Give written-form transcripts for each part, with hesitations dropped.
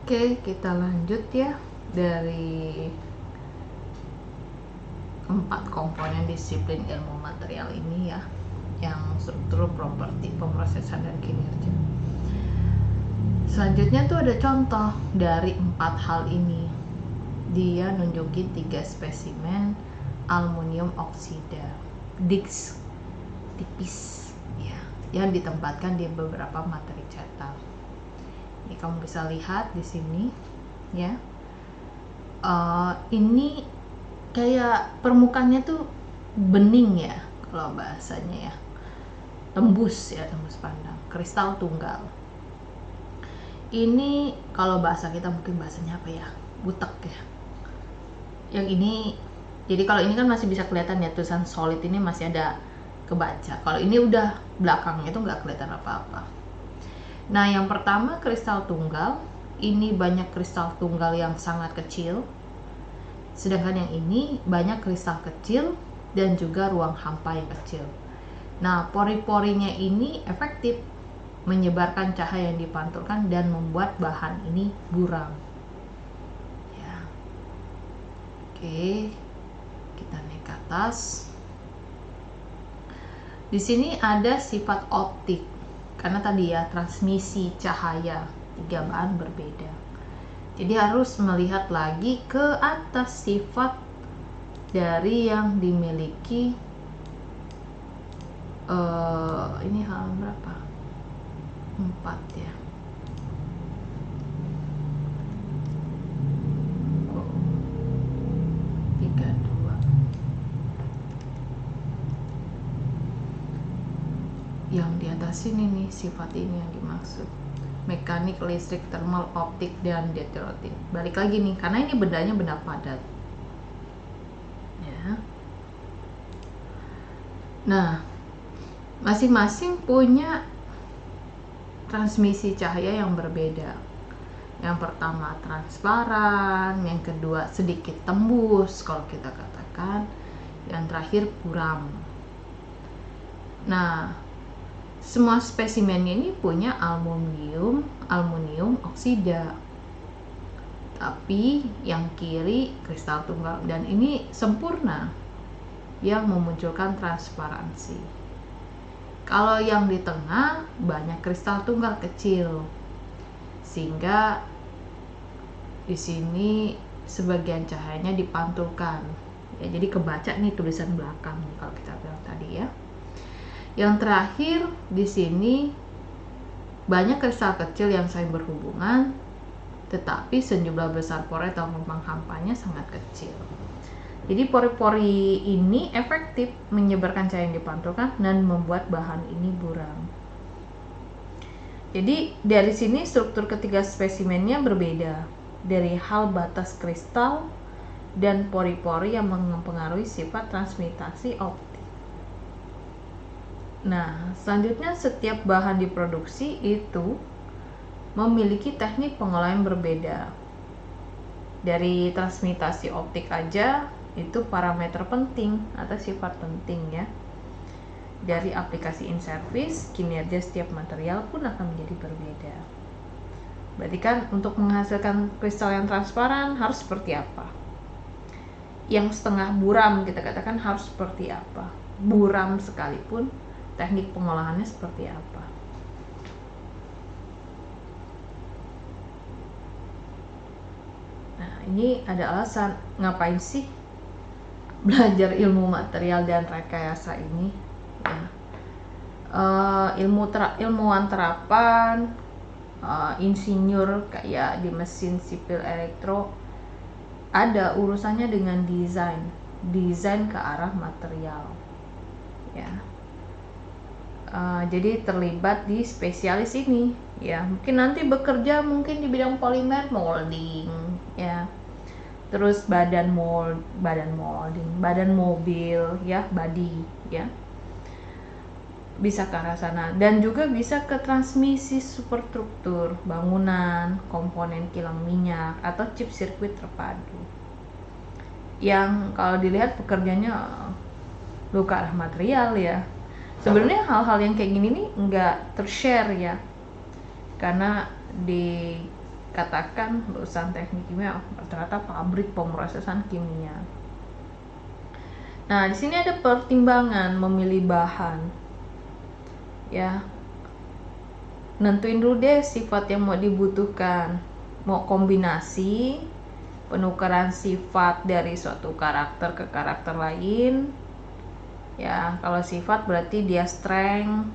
Oke, kita lanjut ya dari 4 komponen disiplin ilmu material ini ya, yang struktur, properti, pemrosesan, dan kinerja. Selanjutnya tuh ada contoh dari 4 hal ini. Dia nunjukin 3 spesimen aluminium oksida disc tipis ya, yang ditempatkan di beberapa materi cetak. Ini kamu bisa lihat di sini ya. Ini kayak permukaannya tuh bening ya, kalau bahasanya ya, tembus pandang, kristal tunggal. Ini kalau bahasa kita mungkin bahasanya apa ya, butek ya. Yang ini, jadi kalau ini kan masih bisa kelihatan ya, tulisan solid ini masih ada kebaca. Kalau ini udah belakangnya itu nggak kelihatan apa-apa. Nah, yang pertama kristal tunggal, ini banyak kristal tunggal yang sangat kecil. Sedangkan yang ini banyak kristal kecil dan juga ruang hampa yang kecil. Nah, pori-porinya ini efektif menyebarkan cahaya yang dipantulkan dan membuat bahan ini buram. Ya. Oke, kita naik ke atas. Di sini ada sifat optik, karena tadi ya transmisi cahaya 3 bahan berbeda. Jadi harus melihat lagi ke atas sifat dari yang dimiliki. Ini halaman berapa? 4 ya. Oh, 32. Yang di atas ini nih, sifat ini yang dimaksud. Mekanik, listrik, thermal, optik, dan heterotik. Balik lagi nih, karena ini bendanya benda padat ya. Nah, masing-masing punya transmisi cahaya yang berbeda. Yang pertama transparan, yang kedua sedikit tembus kalau kita katakan, yang terakhir buram. Nah, semua spesimen ini punya aluminium oksida. Tapi yang kiri kristal tunggal, dan ini sempurna yang memunculkan transparansi. Kalau yang di tengah banyak kristal tunggal kecil, sehingga di sini sebagian cahayanya dipantulkan. Ya, jadi kebaca nih tulisan belakang kalau kita bilang tadi ya. Yang terakhir di sini banyak kristal kecil yang saling berhubungan, tetapi sejumlah besar pori atau ruang hampanya sangat kecil. Jadi pori-pori ini efektif menyebarkan cahaya yang dipantulkan dan membuat bahan ini buram. Jadi dari sini struktur ketiga spesimennya berbeda dari hal batas kristal dan pori-pori yang mempengaruhi sifat transmitasi optik. Nah, selanjutnya setiap bahan diproduksi itu memiliki teknik pengolahan berbeda. Dari transmitasi optik aja itu parameter penting atau sifat penting ya. Dari aplikasi in service, kinerja setiap material pun akan menjadi berbeda. Berarti kan untuk menghasilkan kristal yang transparan harus seperti apa? Yang setengah buram kita katakan harus seperti apa? Buram sekalipun teknik pengolahannya seperti apa? Nah, ini ada alasan ngapain sih belajar ilmu material dan rekayasa ini ya. Ilmuwan terapan, insinyur kayak di mesin sipil elektro ada urusannya dengan desain ke arah material ya. Jadi terlibat di spesialis ini ya, mungkin nanti bekerja mungkin di bidang polimer molding ya, terus badan molding, badan mobil ya, body ya, bisa ke arah sana. Dan juga bisa ke transmisi superstruktur bangunan, komponen kilang minyak, atau chip sirkuit terpadu yang kalau dilihat pekerjanya ke arah material ya. Sebenarnya hal-hal yang kayak gini nih nggak tershare ya, karena di katakan lulusan teknik kimia, ternyata pabrik pemrosesan kimia. Nah, di sini ada pertimbangan memilih bahan. Ya. Nentuin dulu deh sifat yang mau dibutuhkan. Mau kombinasi, penukaran sifat dari suatu karakter ke karakter lain. Ya, kalau sifat berarti dia strength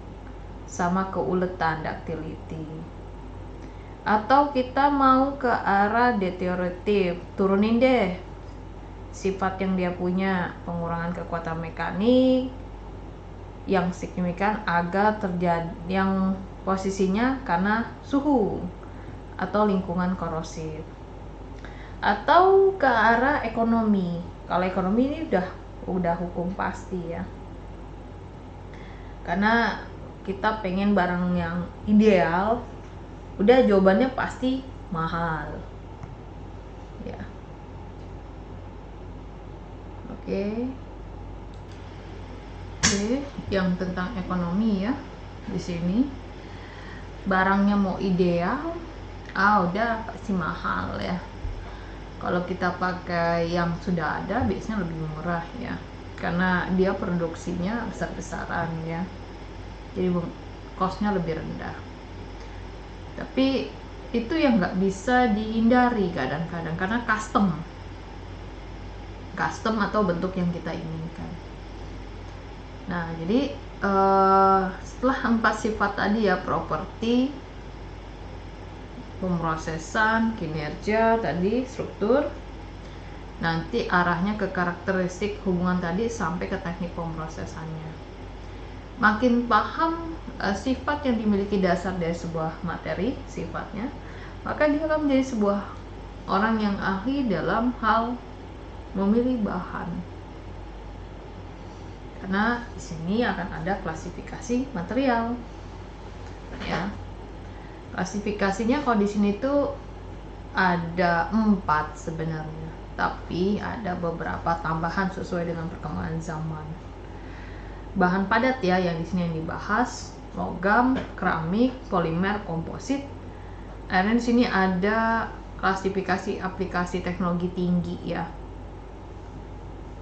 sama keuletan, ductility. Atau kita mau ke arah deterioratif, turunin deh sifat yang dia punya, pengurangan kekuatan mekanik yang signifikan agar terjadi yang posisinya karena suhu atau lingkungan korosif. Atau ke arah ekonomi. Kalau ekonomi ini udah hukum pasti ya. Karena kita pengen barang yang ideal, udah jawabannya pasti mahal. Ya. Oke, yang tentang ekonomi ya. Di sini barangnya mau ideal, udah pasti mahal ya. Kalau kita pakai yang sudah ada biasanya lebih murah ya, karena dia produksinya besar-besaran ya, jadi costnya lebih rendah. Tapi itu yang nggak bisa dihindari kadang-kadang karena custom atau bentuk yang kita inginkan. Nah, jadi setelah 4 sifat tadi ya, properti, pemrosesan, kinerja tadi, struktur, nanti arahnya ke karakteristik hubungan tadi sampai ke teknik pemrosesannya. Makin paham sifat yang dimiliki dasar dari sebuah materi, sifatnya, maka dia akan menjadi sebuah orang yang ahli dalam hal memilih bahan. Karena di sini akan ada klasifikasi material. Ya. Klasifikasinya kalau di sini tuh ada 4 sebenarnya, tapi ada beberapa tambahan sesuai dengan perkembangan zaman. Bahan padat ya yang di sini yang dibahas, logam, keramik, polimer, komposit. Dan di sini ada klasifikasi aplikasi teknologi tinggi ya.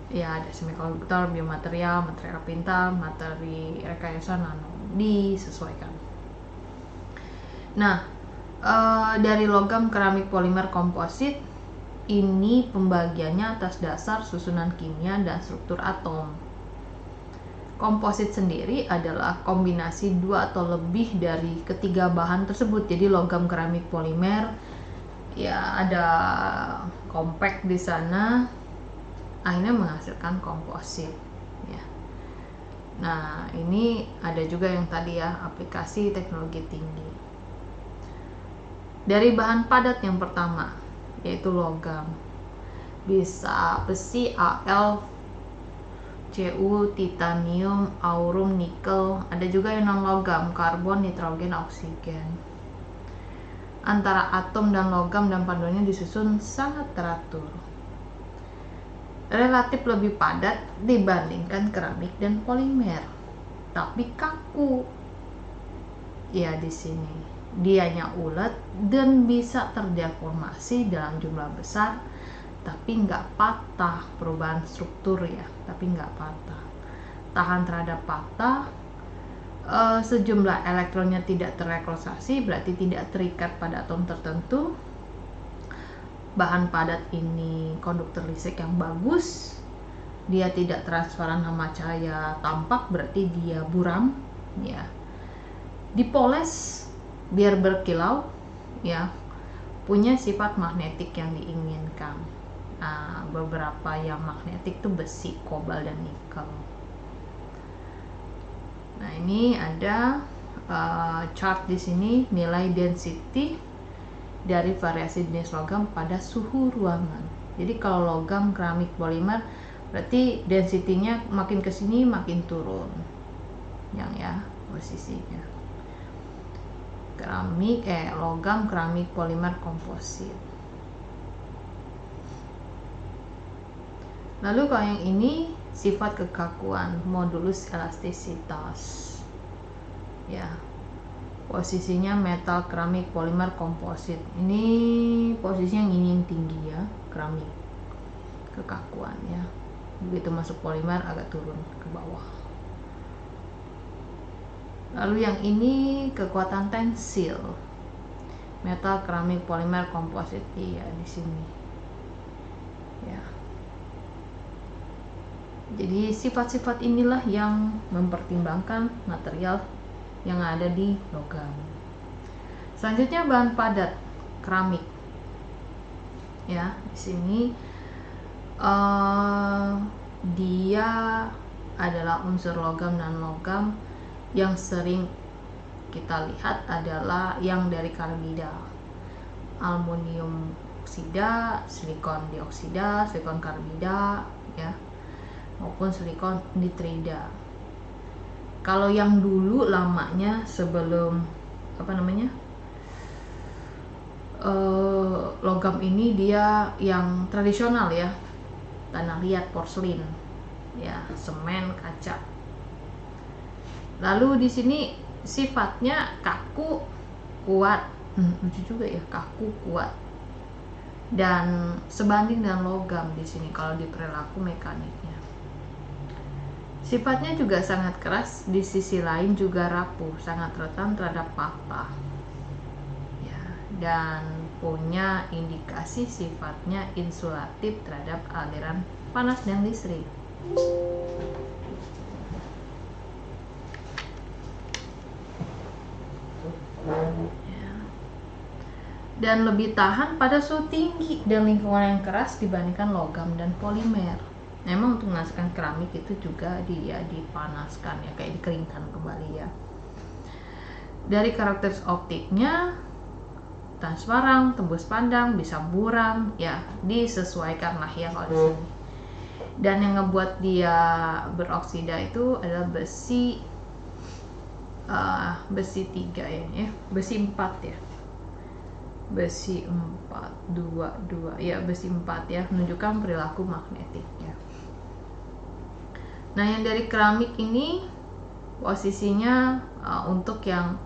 Ya, ada semikonduktor, biomaterial, material pintar, materi rekayasa nano, disesuaikan. Nah, dari logam, keramik, polimer, komposit, ini pembagiannya atas dasar susunan kimia dan struktur atom. Komposit sendiri adalah kombinasi 2 atau lebih dari ketiga bahan tersebut. Jadi logam, keramik, polimer, ya ada compact di sana, akhirnya menghasilkan komposit ya. Nah, ini ada juga yang tadi ya, aplikasi teknologi tinggi. Dari bahan padat yang pertama yaitu logam, bisa besi, Al, Cu, titanium, aurum, nikel. Ada juga yang non logam, karbon, nitrogen, oksigen. Antara atom dan logam dan panduannya disusun sangat teratur, relatif lebih padat dibandingkan keramik dan polimer, tapi kaku. Ya, di sini dianya ulet dan bisa terdeformasi dalam jumlah besar, tapi nggak patah. Perubahan struktur ya, tapi nggak patah. Tahan terhadap patah. Sejumlah elektronnya tidak terrekrosasi, berarti tidak terikat pada atom tertentu. Bahan padat ini konduktor listrik yang bagus, dia tidak transparan sama cahaya tampak, berarti dia buram ya. Dipoles biar berkilau ya, punya sifat magnetik yang diinginkan. Nah, beberapa yang magnetik tuh besi, kobal, dan nikel. Nah, ini ada chart di sini nilai density dari variasi jenis logam pada suhu ruangan. Jadi kalau logam, keramik, polimer, berarti density-nya makin kesini makin turun, yang ya posisinya. Logam, keramik, polimer, komposit. Lalu kalau yang ini sifat kekakuan, modulus elastisitas. Ya. Posisinya metal, keramik, polimer, komposit. Ini posisinya yang tinggi ya, keramik, kekakuan ya. Begitu masuk polimer agak turun ke bawah. Lalu yang ini kekuatan tensil, metal, keramik, polimer, komposit. Iya di sini ya. Jadi sifat-sifat inilah yang mempertimbangkan material yang ada di logam. Selanjutnya bahan padat, keramik. Ya, di sini dia adalah unsur logam dan logam yang sering kita lihat adalah yang dari karbida, aluminium oksida, silikon dioksida, silikon karbida ya, maupun silikon nitrida. Kalau yang dulu lamanya sebelum logam ini dia yang tradisional ya, tanah liat, porselin ya, semen, kaca. Lalu di sini sifatnya kaku, kuat, lucu juga ya, kaku, kuat, dan sebanding dengan logam di sini kalau di perilaku mekaniknya. Sifatnya juga sangat keras, di sisi lain juga rapuh, sangat rentan terhadap patah. Ya, dan punya indikasi sifatnya insulatif terhadap aliran panas dan listrik. Ya. Dan lebih tahan pada suhu tinggi dan lingkungan yang keras dibandingkan logam dan polimer. Memang untuk menghasilkan keramik itu juga dia dipanaskan ya, kayak dikeringkan kembali ya. Dari karakteristik optiknya, transparan, tembus pandang, bisa buram ya, disesuaikan lah ya kalau di sini. Dan yang ngebuat dia beroksida itu adalah besi 3 ya, besi 4 ya. Besi 4, 2 ya, besi 4 ya, menunjukkan perilaku magnetik ya. Nah, yang dari keramik ini posisinya untuk yang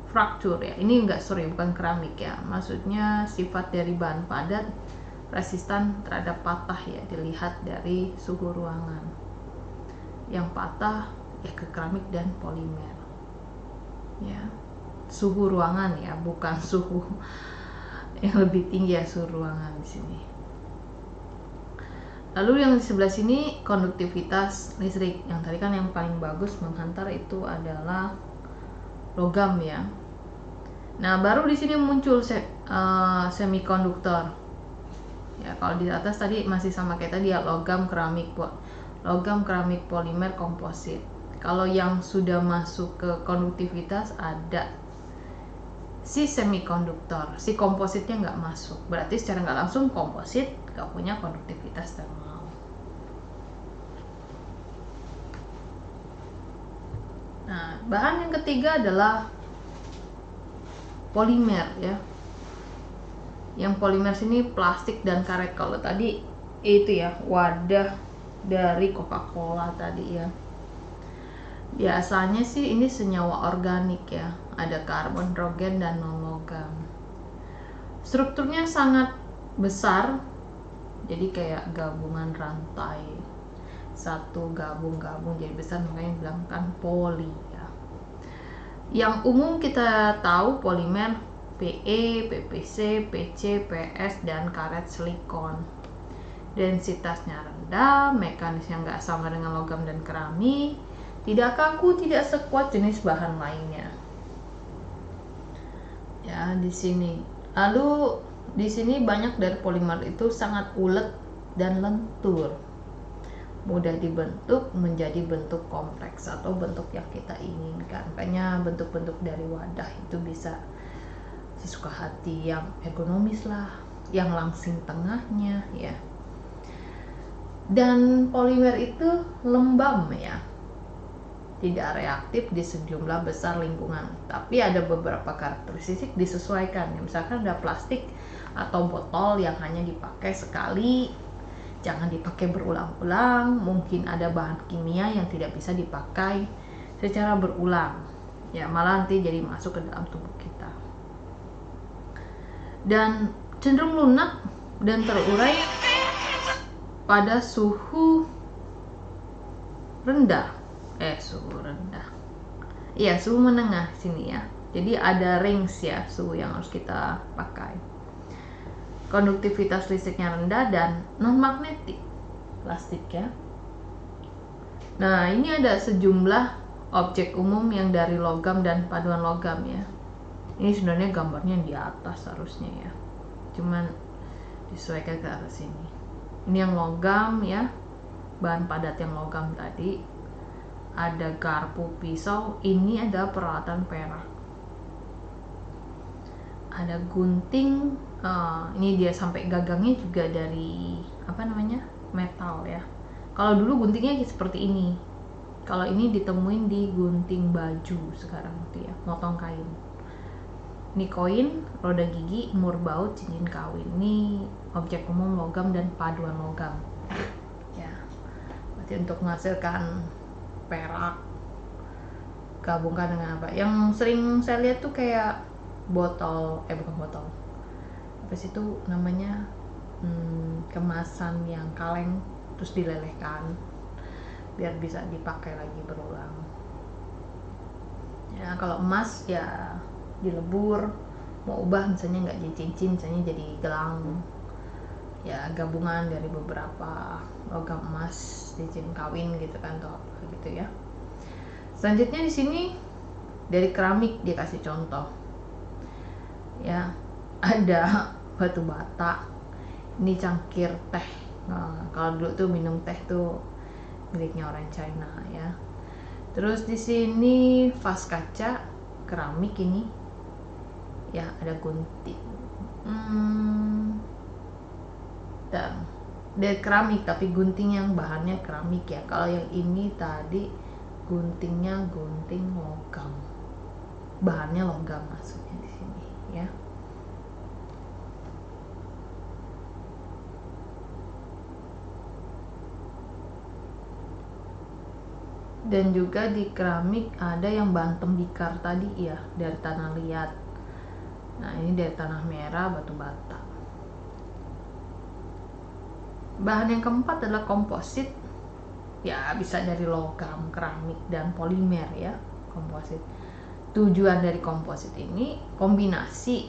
fraktur ya. Ini bukan keramik ya. Maksudnya sifat dari bahan padat resistan terhadap patah ya, dilihat dari suhu ruangan. Yang patah ya ke keramik dan polimer. Ya. Suhu ruangan ya, bukan suhu yang lebih tinggi ya, suhu ruangan di sini. Lalu yang di sebelah sini konduktivitas listrik. Yang tadi kan yang paling bagus menghantar itu adalah logam ya. Nah, baru di sini muncul semikonduktor. Ya, kalau di atas tadi masih sama kayak tadi ya, logam, keramik, polimer, komposit. Kalau yang sudah masuk ke konduktivitas ada si semikonduktor, si kompositnya nggak masuk. Berarti secara nggak langsung komposit nggak punya konduktivitas termal. Nah, bahan yang ketiga adalah polimer ya. Yang polimer sini plastik dan karet. Kalau tadi itu ya, wadah dari Coca-Cola tadi ya. Biasanya sih ini senyawa organik ya. Ada karbon, hidrogen, dan non-logam. Strukturnya sangat besar. Jadi kayak gabungan rantai. Satu gabung jadi besar, makanya bilang kan poli ya. Yang umum kita tahu polimer PE, PPC, PC, PS, dan karet silikon. Densitasnya rendah, mekanisnya nggak sama dengan logam dan keramik, tidak kaku, tidak sekuat jenis bahan lainnya. Ya, di sini. Lalu di sini banyak dari polimer itu sangat ulet dan lentur. Mudah dibentuk menjadi bentuk kompleks atau bentuk yang kita inginkan. Makanya bentuk-bentuk dari wadah itu bisa sesuka hati, yang ergonomis lah, yang langsing tengahnya ya. Dan polimer itu lembab ya, tidak reaktif di sejumlah besar lingkungan, tapi ada beberapa karakteristik disesuaikan. Misalkan ada plastik atau botol yang hanya dipakai sekali, jangan dipakai berulang-ulang. Mungkin ada bahan kimia yang tidak bisa dipakai secara berulang ya, malah nanti jadi masuk ke dalam tubuh kita dan cenderung lunak dan terurai pada suhu rendah, suhu menengah sini ya. Jadi ada range ya suhu yang harus kita pakai. Konduktivitas listriknya rendah dan non magnetik plastik ya. Nah, ini ada sejumlah objek umum yang dari logam dan paduan logam ya. Ini sebenarnya gambarnya di atas harusnya ya, cuman disesuaikan ke arah sini. Ini yang logam ya, bahan padat yang logam tadi. Ada garpu, pisau, ini ada peralatan perak. Ada gunting, ini dia sampai gagangnya juga dari metal ya. Kalau dulu guntingnya seperti ini, kalau ini ditemuin di gunting baju sekarang tuh ya, motong kain. Ini koin, roda gigi, mur baut, cincin kawin. Ini objek umum logam dan paduan logam ya. Berarti untuk menghasilkan perak gabungkan dengan apa yang sering saya lihat tuh kayak bukan botol, apa sih itu namanya, kemasan yang kaleng terus dilelehkan biar bisa dipakai lagi berulang ya. Kalau emas ya dilebur, mau ubah misalnya nggak jadi cincin, misalnya jadi gelang ya, gabungan dari beberapa logam emas, cincin kawin gitu kan, atau apa gitu ya. Selanjutnya di sini dari keramik dia kasih contoh ya, ada batu bata, ini cangkir teh. Nah, kalau dulu tuh minum teh tuh miliknya orang China ya. Terus di sini vas kaca keramik ini ya, ada gunting. Dan dari keramik tapi gunting yang bahannya keramik ya. Kalau yang ini tadi guntingnya gunting logam, bahannya logam maksudnya di sini ya. Dan juga di keramik ada yang bahan tembikar tadi ya, dari tanah liat. Nah, ini dari tanah merah, batu bata. Bahan yang keempat adalah komposit ya, bisa dari logam, keramik, dan polimer ya, komposit. Tujuan dari komposit ini kombinasi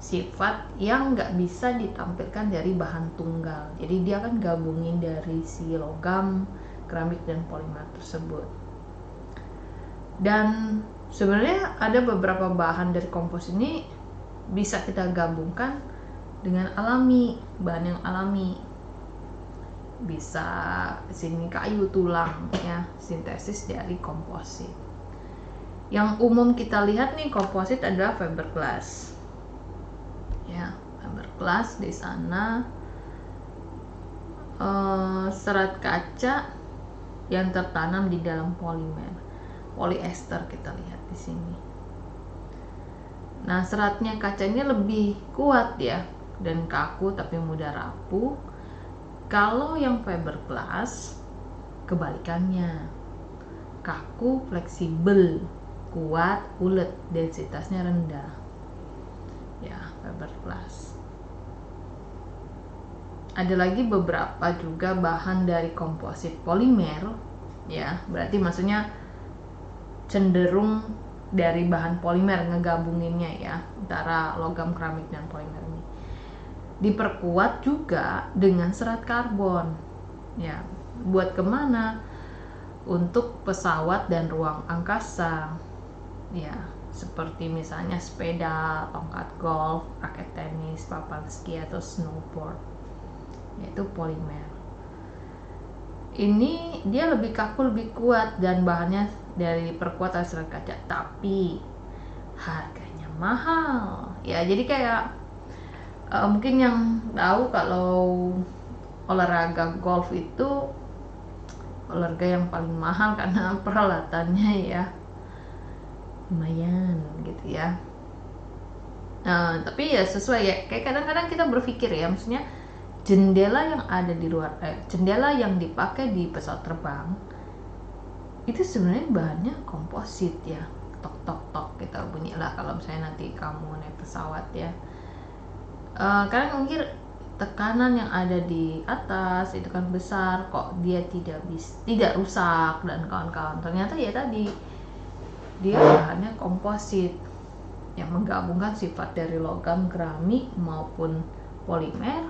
sifat yang nggak bisa ditampilkan dari bahan tunggal. Jadi dia kan gabungin dari si logam, keramik, dan polimer tersebut. Dan sebenarnya ada beberapa bahan dari komposit ini bisa kita gabungkan dengan alami, bahan yang alami. Bisa sini kayu, tulang ya, sintesis dari komposit. Yang umum kita lihat nih komposit adalah fiberglass ya, fiberglass. Di sana serat kaca yang tertanam di dalam polimer, polyester kita lihat di sini. Nah, seratnya kaca ini lebih kuat ya dan kaku tapi mudah rapuh. Kalau yang fiberglass kebalikannya, kaku, fleksibel, kuat, ulet, densitasnya rendah ya, fiberglass. Ada lagi beberapa juga bahan dari komposit polimer ya, berarti maksudnya cenderung dari bahan polimer, ngegabunginnya ya, antara logam, keramik, dan polimer ini. Diperkuat juga dengan serat karbon ya. Buat kemana? Untuk pesawat dan ruang angkasa ya, seperti misalnya sepeda, tongkat golf, raket tenis, papan ski, atau snowboard, yaitu polimer. Ini dia lebih kaku, lebih kuat, dan bahannya dari perkuat serat kaca, tapi harganya mahal ya. Jadi kayak mungkin yang tahu kalau olahraga golf itu olahraga yang paling mahal karena peralatannya ya lumayan gitu ya. Tapi ya sesuai ya, kayak kadang-kadang kita berpikir ya, maksudnya jendela yang ada di luar, jendela yang dipakai di pesawat terbang itu sebenarnya bahannya komposit ya, tok tok tok gitu bunyilah kalau misalnya nanti kamu naik pesawat ya. Kalian mungkin tekanan yang ada di atas itu kan besar, kok dia tidak rusak dan kawan-kawan. Ternyata ya tadi dia bahannya komposit yang menggabungkan sifat dari logam, keramik maupun polimer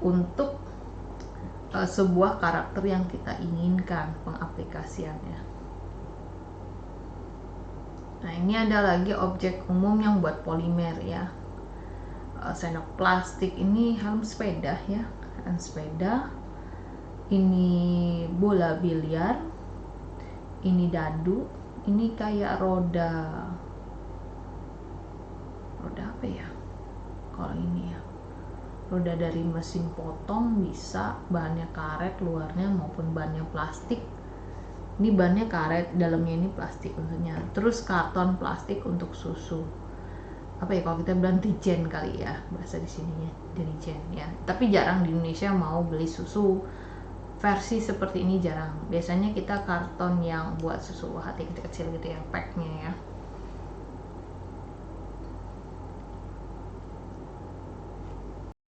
untuk sebuah karakter yang kita inginkan pengaplikasiannya. Nah, ini ada lagi objek umum yang buat polimer ya. Sendok plastik, ini helm sepeda ya, helm sepeda. Ini bola biliar. Ini dadu. Ini kayak roda apa ya? Kalau ini ya, roda dari mesin potong bisa, bahannya karet luarnya maupun bahannya plastik. Ini bahannya karet, dalamnya ini plastik tentunya. Terus karton plastik untuk susu. Apa ya, kalau kita bilang dirijen kali ya bahasa di sininya, dirijen ya. Tapi jarang di Indonesia mau beli susu versi seperti ini, jarang. Biasanya kita karton yang buat susu hati kecil gitu ya, packnya ya.